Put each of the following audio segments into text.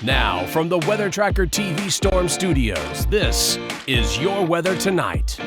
Now, from the Weather Tracker TV Storm Studios, this is Your Weather Tonight.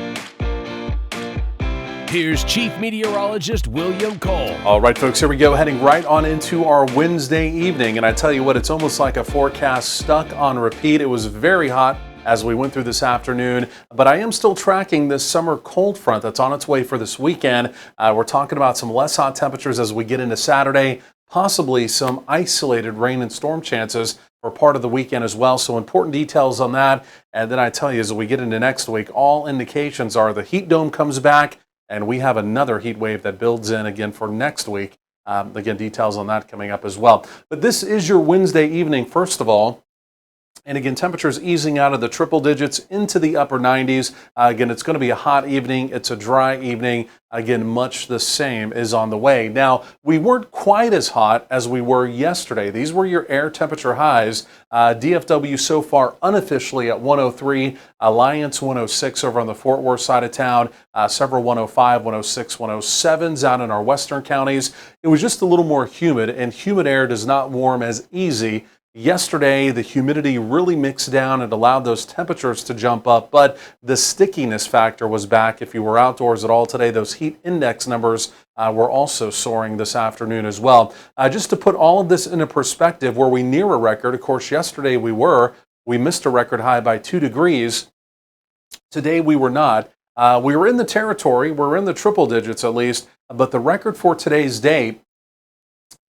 Here's Chief Meteorologist William Cole. All right, folks, here we go, heading right on into our Wednesday evening. And I tell you what, it's almost like a forecast stuck on repeat. It was very hot as we went through this afternoon, but I am still tracking this summer cold front that's on its way for this weekend. We're talking about some less hot temperatures as we get into Saturday, possibly some isolated rain and storm chances for part of the weekend as well. So important details on that. And then I tell you, as we get into next week, all indications are the heat dome comes back and we have another heat wave that builds in again for next week. Again, details on that coming up as well. But this is your Wednesday evening, first of all. And again, temperatures easing out of the triple digits into the upper 90s. Again, it's going to be a hot evening. It's a dry evening. Again, much the same is on the way. Now, we weren't quite as hot as we were yesterday. These were your air temperature highs. DFW so far unofficially at 103, Alliance 106 over on the Fort Worth side of town, several 105, 106, 107s out in our western counties. It was just a little more humid, and humid air does not warm as easy. Yesterday, the humidity really mixed down and allowed those temperatures to jump up, but the stickiness factor was back. If you were outdoors at all today, those heat index numbers were also soaring this afternoon as well. Just to put all of this into perspective, were we near a record? Of course, yesterday we missed a record high by 2 degrees. Today we were not. We were in the territory, we're in the triple digits at least, but the record for today's date,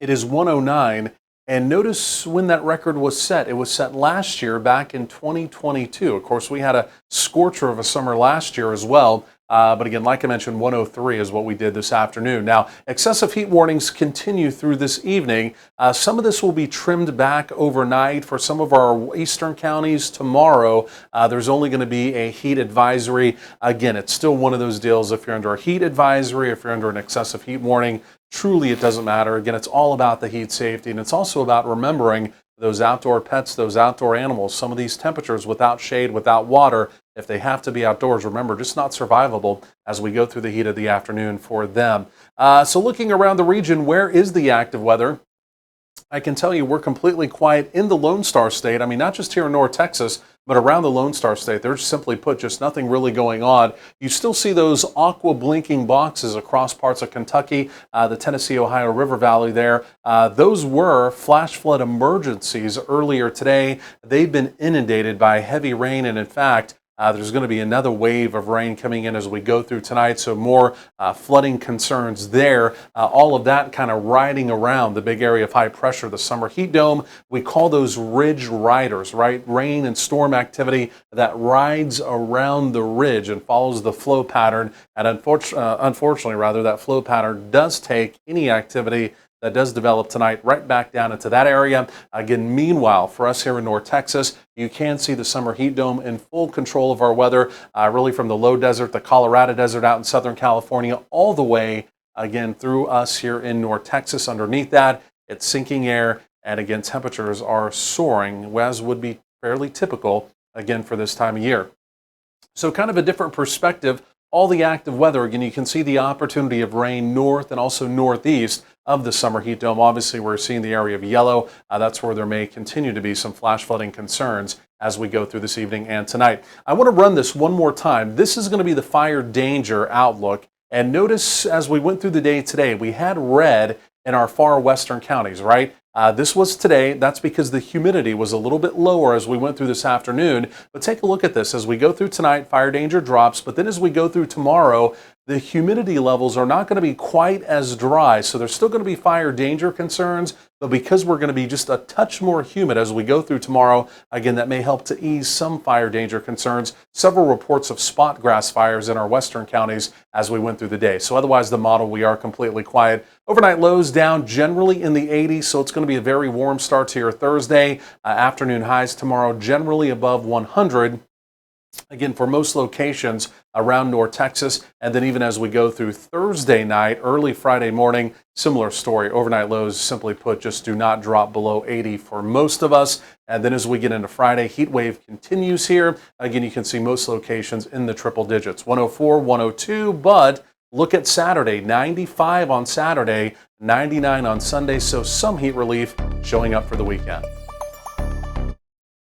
it is 109. And notice when that record was set. It was set last year, back in 2022. Of course, we had a scorcher of a summer last year as well. But again, like I mentioned, 103 is what we did this afternoon. Now, excessive heat warnings continue through this evening. Some of this will be trimmed back overnight for some of our eastern counties tomorrow. There's only going to be a heat advisory. Again, it's still one of those deals. If you're under a heat advisory, if you're under an excessive heat warning, truly it doesn't matter. Again, it's all about the heat safety, and it's also about remembering those outdoor pets, those outdoor animals. Some of these temperatures without shade, without water, if they have to be outdoors, remember, just not survivable as we go through the heat of the afternoon for them. So looking around the region, where is the active weather? I can tell you we're completely quiet in the Lone Star State. I mean, not just here in North Texas, but around the Lone Star State. There's simply put just nothing really going on. You still see those aqua blinking boxes across parts of Kentucky, the Tennessee-Ohio River Valley there. Those were flash flood emergencies earlier today. They've been inundated by heavy rain, and in fact, there's going to be another wave of rain coming in as we go through tonight, so more flooding concerns there. All of that kind of riding around the big area of high pressure, the summer heat dome. We call those ridge riders, right? Rain and storm activity that rides around the ridge and follows the flow pattern. And unfortunately, that flow pattern does take any activity that does develop tonight right back down into that area. Again, meanwhile, for us here in North Texas, you can see the summer heat dome in full control of our weather, really from the low desert, the Colorado desert out in Southern California, all the way, again, through us here in North Texas. Underneath that, it's sinking air, and again, temperatures are soaring, as would be fairly typical, again, for this time of year. So kind of a different perspective. All the active weather, again, you can see the opportunity of rain north and also northeast of the summer heat dome. Obviously, we're seeing the area of yellow. That's where there may continue to be some flash flooding concerns as we go through this evening and tonight. I want to run this one more time. This is going to be the fire danger outlook. And notice as we went through the day today, we had red in our far western counties, right? This was today. That's because the humidity was a little bit lower as we went through this afternoon. But take a look at this. As we go through tonight, fire danger drops. But then as we go through tomorrow, the humidity levels are not going to be quite as dry. So there's still going to be fire danger concerns. But because we're going to be just a touch more humid as we go through tomorrow, again, that may help to ease some fire danger concerns. Several reports of spot grass fires in our western counties as we went through the day. So otherwise, the model, we are completely quiet. Overnight lows down generally in the 80s, so it's going to be a very warm start to your Thursday. Afternoon highs tomorrow generally above 100. Again, for most locations around North Texas, and then even as we go through Thursday night, early Friday morning, similar story. Overnight lows, simply put, just do not drop below 80 for most of us. And then as we get into Friday, heat wave continues here. Again, you can see most locations in the triple digits, 104, 102, but look at Saturday, 95 on Saturday, 99 on Sunday, so some heat relief showing up for the weekend.